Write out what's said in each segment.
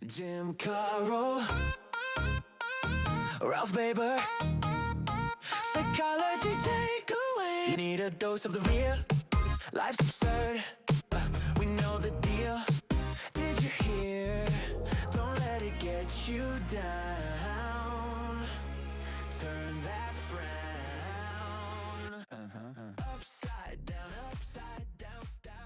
Jim Carroll, Ralph Baber, psychology takeaway. You need a dose of the real. Life's absurd. We know the deal. Did you hear? Don't let it get you down. Turn that frown. Upside down, down, upside.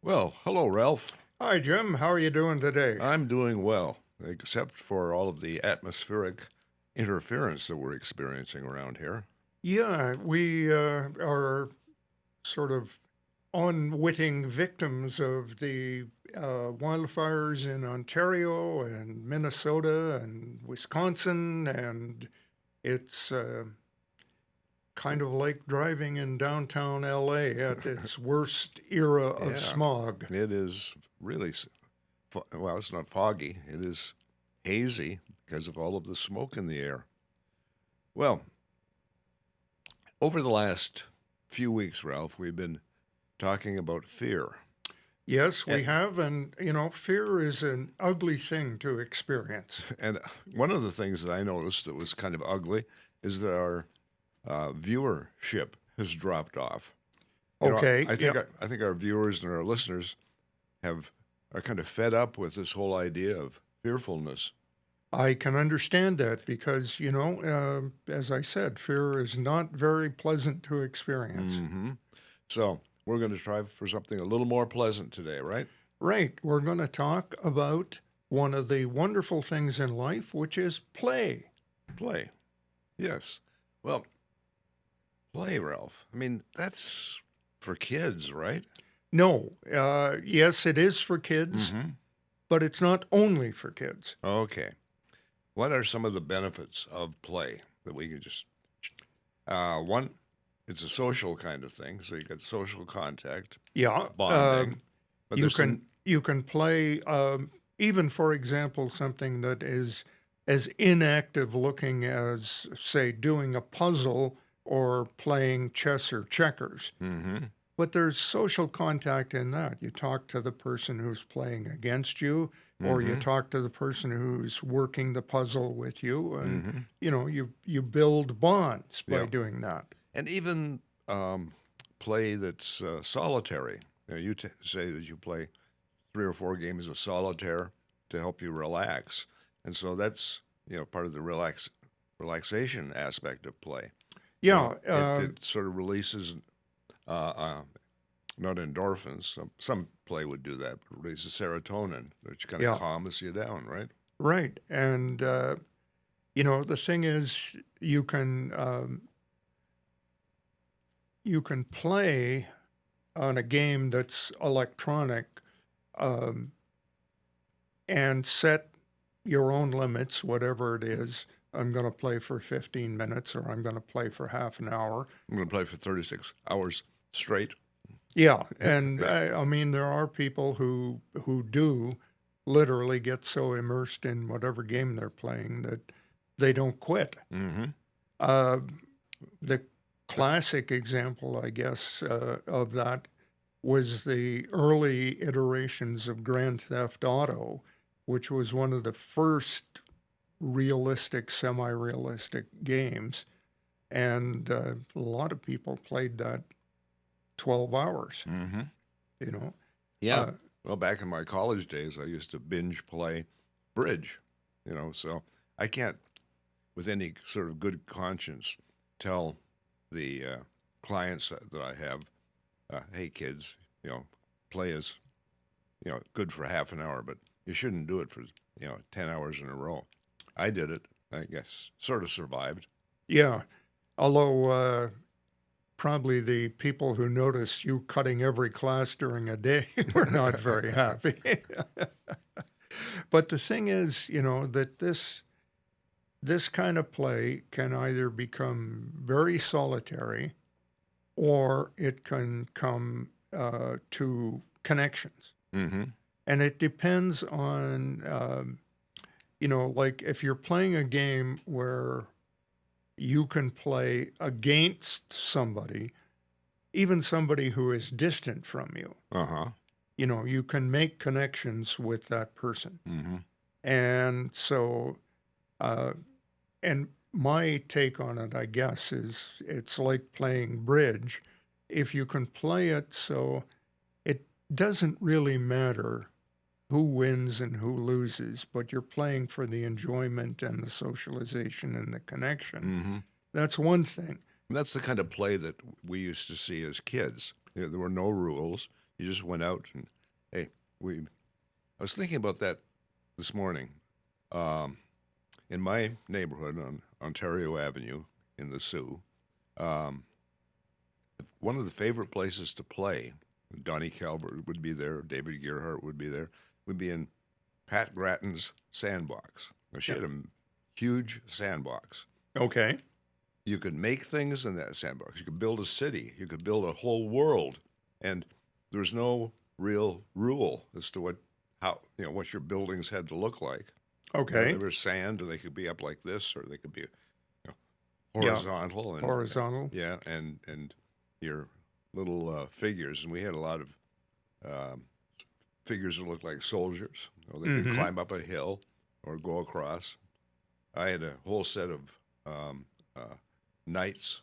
Well, hello, Ralph. Hi, Jim. How are you doing today? I'm doing well, except for all of the atmospheric interference that we're experiencing around here. Yeah, we are sort of unwitting victims of the wildfires in Ontario and Minnesota and Wisconsin, and it's kind of like driving in downtown LA at its worst era of Yeah. smog. It is really, well, it's not foggy. It is hazy because of all of the smoke in the air. Well, over the last few weeks, Ralph, we've been talking about fear. Yes, we And- have, and fear is an ugly thing to experience. And one of the things that I noticed that was kind of ugly is that our viewership has dropped off. You know, Okay, I think our viewers and our listeners are kind of fed up with this whole idea of fearfulness. I can understand that because, as I said, fear is not very pleasant to experience. Mm-hmm. So we're going to try for something a little more pleasant today, right? Right. We're going to talk about one of the wonderful things in life, which is play. Play. Yes. Well, play, Ralph. I mean, that's for kids, right? No, yes, it is for kids, Mm-hmm. but it's not only for kids. Okay. What are some of the benefits of play that we can just one, it's a social kind of thing, so you get social contact, Yeah, bonding. But you there's can you can play even, for example, something that is as inactive looking as, say, doing a puzzle or playing chess or checkers. Mm-hmm. But there's social contact in that. You talk to the person who's playing against you, or you Mm-hmm. talk to the person who's working the puzzle with you, and Mm-hmm. you build bonds by Yeah. doing that. And even play that's solitary. You say that you play 3 or 4 games of solitaire to help you relax, and so that's part of the relaxation aspect of play. Yeah, It sort of releases not endorphins. Some play would do that, but releases serotonin, which kind of yeah, calms you down, right? right. And the thing is, you can play on a game that's electronic um, and set your own limits, whatever it is. I'm going to play for 15 minutes or I'm going to play for half an hour. I'm going to play for 36 hours straight. Yeah. And Yeah. I mean, there are people who do literally get so immersed in whatever game they're playing that they don't quit. Mm-hmm. Uh, the classic example, I guess, of that was the early iterations of Grand Theft Auto, which was one of the first realistic, semi-realistic games, and a lot of people played that 12 hours. Mm-hmm. You know, Yeah. uh, Well, back in my college days, I used to binge play bridge, so I can't, with any sort of good conscience, tell the clients that I have, hey, kids, play is, good for half an hour, but you shouldn't do it for, 10 hours in a row. I did it, I guess, sort of survived. yeah. Although probably the people who noticed you cutting every class during a day were not very happy. But the thing is, that this kind of play can either become very solitary or it can come to connections. Mm-hmm. And it depends on, like if you're playing a game where you can play against somebody, even somebody who is distant from you, Uh-huh. you can make connections with that person. Mm-hmm. And so, uh, and my take on it, I guess, is it's like playing bridge. If you can play it so it doesn't really matter who wins and who loses, but you're playing for the enjoyment and the socialization and the connection. Mm-hmm. That's one thing. And that's the kind of play that we used to see as kids. There were no rules. You just went out and, hey, I was thinking about that this morning. In my neighborhood on Ontario Avenue in the Sioux, one of the favorite places to play, Donnie Calvert would be there, David Gearhart would be there, would be in Pat Grattan's sandbox. Now, she had a huge sandbox. Okay. You could make things in that sandbox. You could build a city. You could build a whole world. And there's no real rule as to what your buildings had to look like. Okay. They were sand, or they could be up like this, or they could be horizontal. And, Horizontal. Yeah, and your little figures. And we had a lot of figures that looked like soldiers. They could climb up a hill or go across. I had a whole set of knights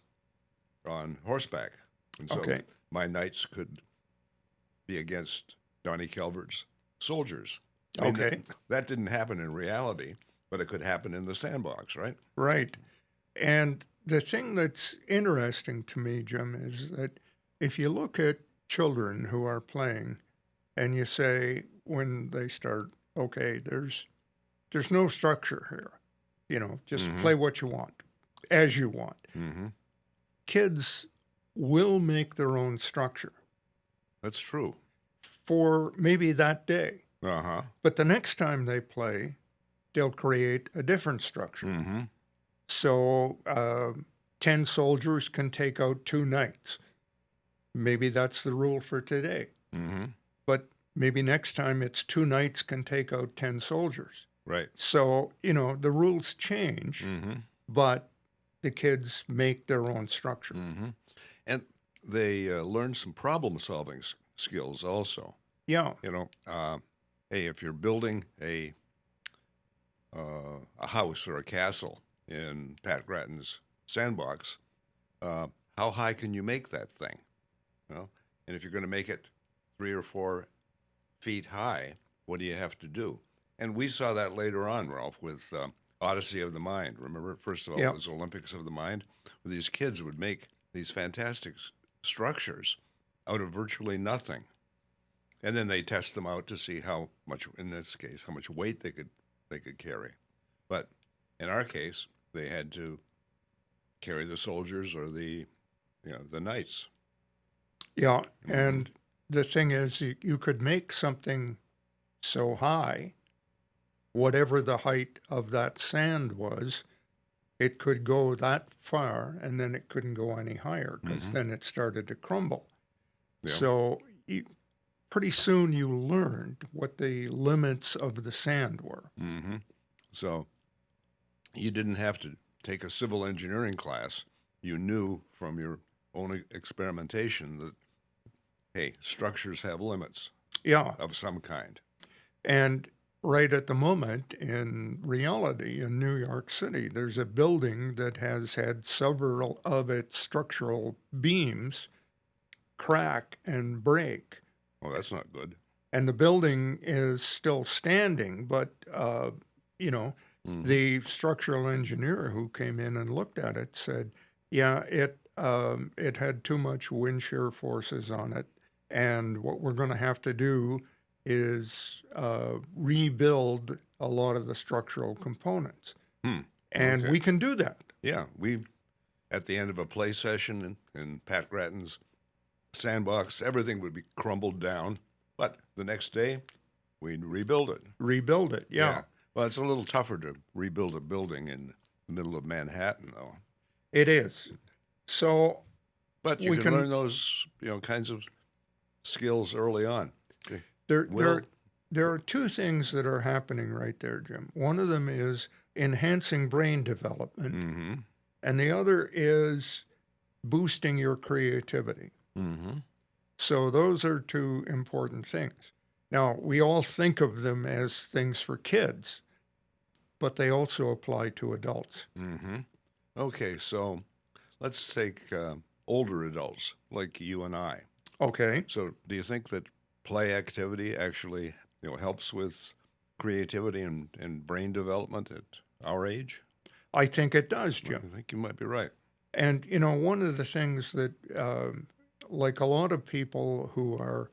on horseback. And so my knights could be against Donnie Calvert's soldiers. I mean, that didn't happen in reality, but it could happen in the sandbox, right? Right. And the thing that's interesting to me, Jim, is that if you look at children who are playing and you say when they start, okay, there's no structure here, just play what you want, as you want. Mm-hmm. Kids will make their own structure. That's true. For maybe that day. Uh-huh. But the next time they play, they'll create a different structure. Mm-hmm. So 10 soldiers can take out 2 knights. Maybe that's the rule for today. Mm-hmm. But maybe next time it's 2 knights can take out 10 soldiers. Right. So, the rules change, but the kids make their own structure. Mm-hmm. And they learn some problem-solving skills also. Yeah. Hey, if you're building a house or a castle in Pat Grattan's sandbox, how high can you make that thing? And if you're going to make it 3 or 4 feet high, what do you have to do? And we saw that later on, Ralph, with Odyssey of the Mind. Remember, first of all, it was Olympics of the Mind, where these kids would make these fantastic structures out of virtually nothing. And then they test them out to see how much, in this case, how much weight they could carry. But in our case, they had to carry the soldiers or the knights. Yeah, and the thing is, you could make something so high, whatever the height of that sand was, it could go that far, and then it couldn't go any higher because then it started to crumble. Yeah. So pretty soon you learned what the limits of the sand were. Mm-hmm. So you didn't have to take a civil engineering class. You knew from your own experimentation that, hey, structures have limits of some kind. And right at the moment, in reality, in New York City, there's a building that has had several of its structural beams crack and break. Well, that's not good. And the building is still standing, but, the structural engineer who came in and looked at it said, it had too much wind shear forces on it. And what we're going to have to do is rebuild a lot of the structural components. And we can do that. Yeah, at the end of a play session in Pat Grattan's sandbox, everything would be crumbled down, but the next day, we'd rebuild it. Rebuild it, yeah. Well, it's a little tougher to rebuild a building in the middle of Manhattan, though. It is. So, but you can learn those, kinds of skills early on. There are 2 things that are happening right there, Jim. One of them is enhancing brain development, and the other is boosting your creativity. So those are two important things. Now, we all think of them as things for kids, but they also apply to adults. Mm-hmm. Okay, so let's take older adults like you and I. Okay. So, do you think that play activity actually, helps with creativity and brain development at our age? I think it does, Well, Jim. I think you might be right. And, one of the things that, like a lot of people who are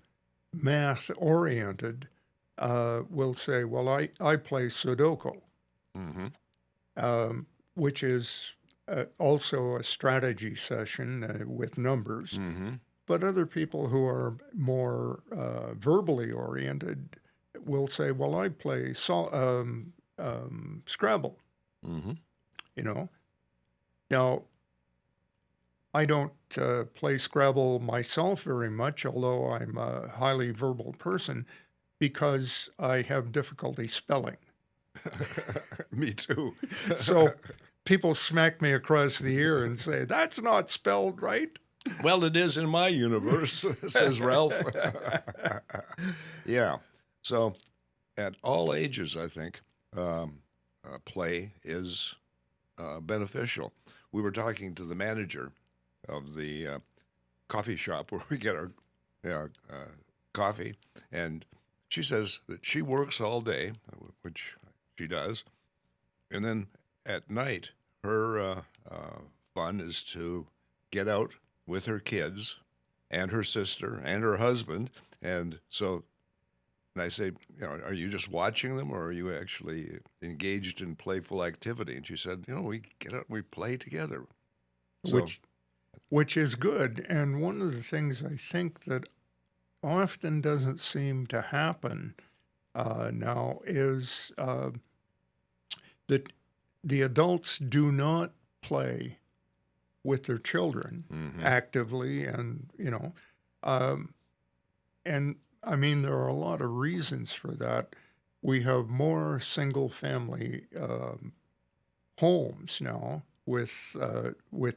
math oriented, will say, well, I play Sudoku, Mm-hmm. which is also a strategy session with numbers. Mm-hmm. But other people who are more verbally oriented will say, well, I play Scrabble, Mm-hmm. you know. Now, I don't play Scrabble myself very much, although I'm a highly verbal person, because I have difficulty spelling. Me too. So people smack me across the ear and say, that's not spelled right. Well, it is in my universe, says Ralph. Yeah. So, at all ages, I think play is beneficial. We were talking to the manager of the coffee shop where we get our coffee, and she says that she works all day, which she does, and then at night her fun is to get out with her kids and her sister and her husband, and so. And I say, are you just watching them or are you actually engaged in playful activity? And she said, we get out and we play together. So, which is good. And one of the things I think that often doesn't seem to happen now is that the adults do not play with their children actively, and and I mean there are a lot of reasons for that. We have more single-family homes now with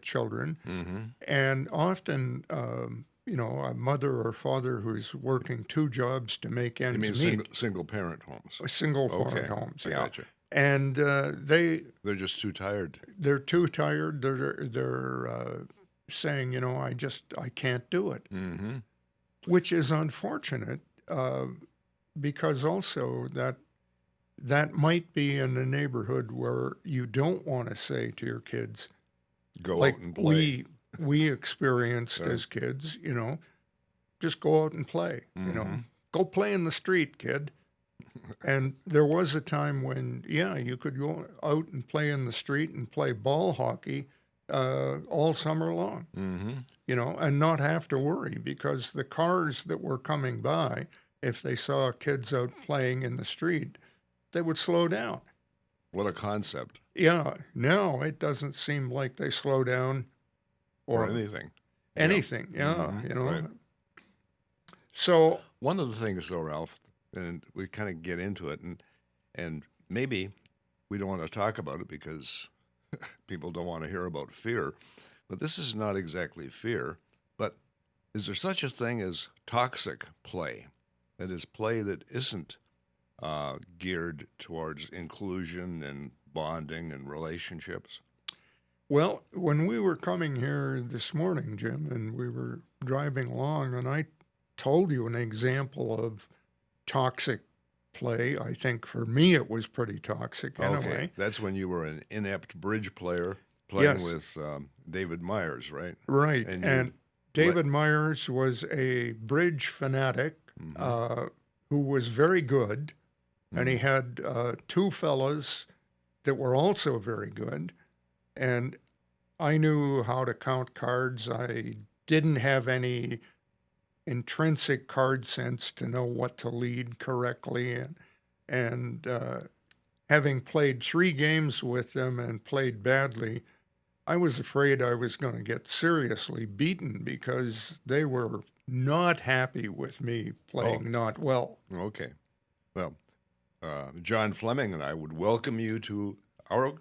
children, and often a mother or father who's working two jobs to make you ends mean meet. single parent homes? Single parent Okay, homes, I yeah. gotcha. And They're just too tired. they're too tired. They're saying, I can't do it, Mm-hmm. which is unfortunate because also that might be in a neighborhood where you don't want to say to your kids, Go like out and play. we experienced Yeah. as kids, just go out and play, go play in the street, kid. And there was a time when, you could go out and play in the street and play ball hockey all summer long, and not have to worry because the cars that were coming by, if they saw kids out playing in the street, they would slow down. What a concept. Yeah, now it doesn't seem like they slow down Or anything. anything. Right. So, One of the things, though, Ralph, and we kind of get into it, and maybe we don't want to talk about it because people don't want to hear about fear, but this is not exactly fear. But is there such a thing as toxic play? That is, play that isn't geared towards inclusion and bonding and relationships? well, when we were coming here this morning, Jim, and we were driving along, and I told you an example of toxic play. I think for me it was pretty toxic Okay, anyway. that's when you were an inept bridge player playing Yes. with David Myers, right? Right. And And you David Myers was a bridge fanatic who was very good. And he had two fellas that were also very good. And I knew how to count cards. I didn't have any intrinsic card sense to know what to lead correctly. And having played 3 games with them and played badly, I was afraid I was going to get seriously beaten because they were not happy with me playing not well. Okay. Well, John Fleming and I would welcome you to our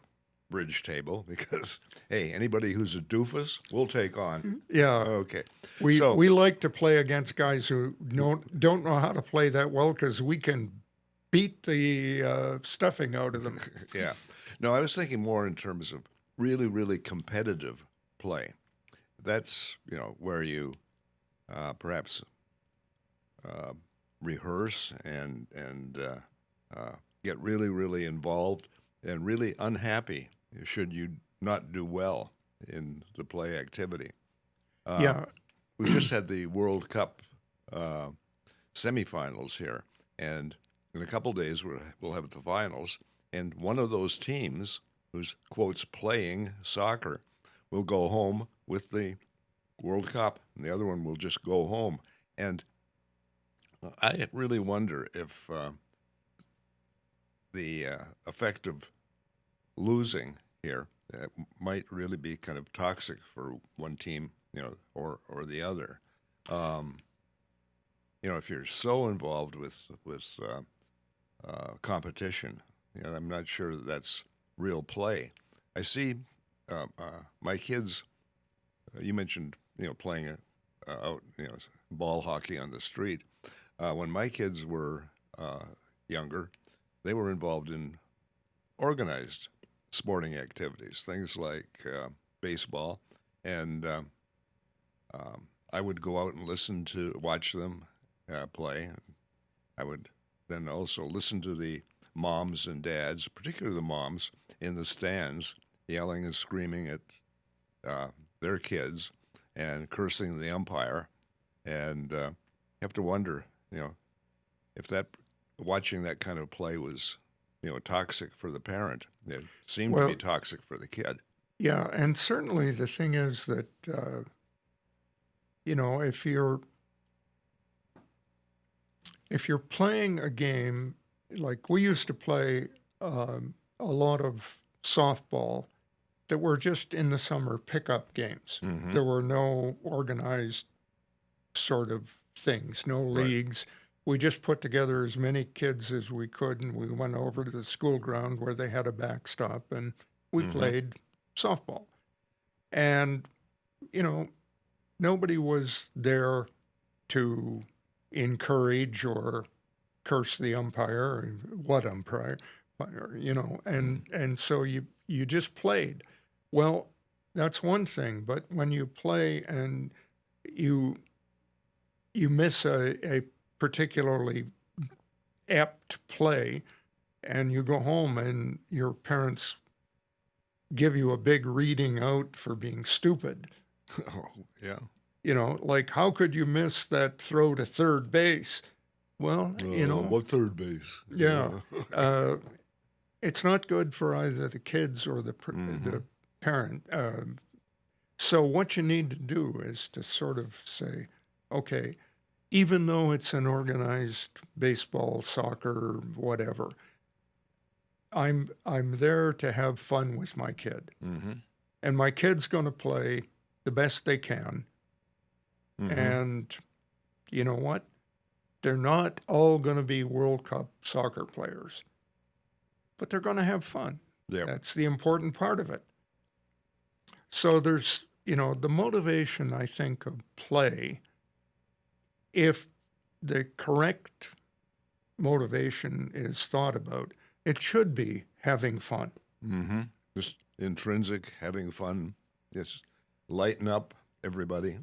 bridge table because, hey, anybody who's a doofus, we'll take on. Yeah. Okay. We So- we like to play against guys who don't know how to play that well because we can beat the stuffing out of them. Yeah. No, I was thinking more in terms of really, really competitive play. That's, where you perhaps rehearse and get really, really involved and really unhappy should you not do well in the play activity. Yeah. We just had the World Cup semifinals here, and in a couple days we'll have the finals, and one of those teams who's, quotes, playing soccer will go home with the World Cup, and the other one will just go home. And I really wonder if the effect of losing here might really be kind of toxic for one team, or the other. If you're so involved with competition, I'm not sure that's real play. I see my kids. You mentioned playing out ball hockey on the street. When my kids were younger, they were involved in organized sporting activities, things like baseball, and I would go out and watch them play. I would then also listen to the moms and dads, particularly the moms, in the stands, yelling and screaming at their kids and cursing the umpire, and you have to wonder, if watching that kind of play was, toxic for the parent. It seemed to be toxic for the kid. Yeah, and certainly the thing is that if you're playing a game like we used to play a lot of softball that were just in the summer pickup games. Mm-hmm. There were no organized sort of things, no leagues. We just put together as many kids as we could, and we went over to the school ground where they had a backstop, and we played softball. And, nobody was there to encourage or curse the umpire, what umpire, and so you just played. Well, that's one thing, but when you play and you miss a particularly apt play and you go home and your parents give you a big reading out for being stupid. Oh, yeah. Like, how could you miss that throw to third base? Well, what third base? yeah, it's not good for either the kids or the parent. So what you need to do is to sort of say, okay, even though it's an organized baseball, soccer, whatever, I'm there to have fun with my kid, and my kid's going to play the best they can. And you know what? They're not all going to be World Cup soccer players, but they're going to have fun. Yep. That's the important part of it. So there's, the motivation, I think, of play, if the correct motivation is thought about, it should be having fun. Just intrinsic, having fun. Just lighten up everybody.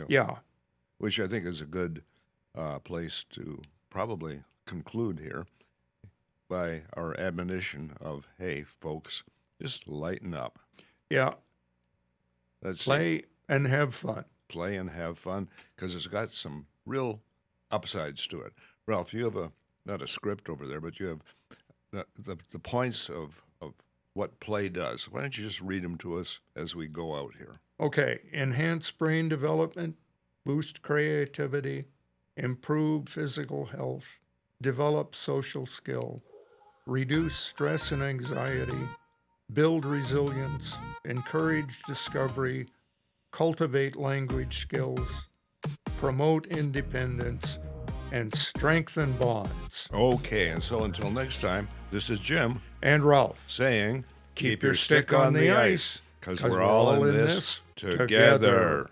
Yeah. Which I think is a good place to probably conclude here by our admonition of, hey, folks, just lighten up. Yeah. Let's Play and have fun. Play and have fun, because it's got some real upsides to it. Ralph, you have not a script over there, but you have the points of what play does. Why don't you just read them to us as we go out here? Okay. Enhance brain development, boost creativity, improve physical health, develop social skill, reduce stress and anxiety, build resilience, encourage discovery, cultivate language skills, promote independence, and strengthen bonds. Okay, and so until next time, this is Jim And Ralph, saying, keep your stick on the ice, because we're all in this together.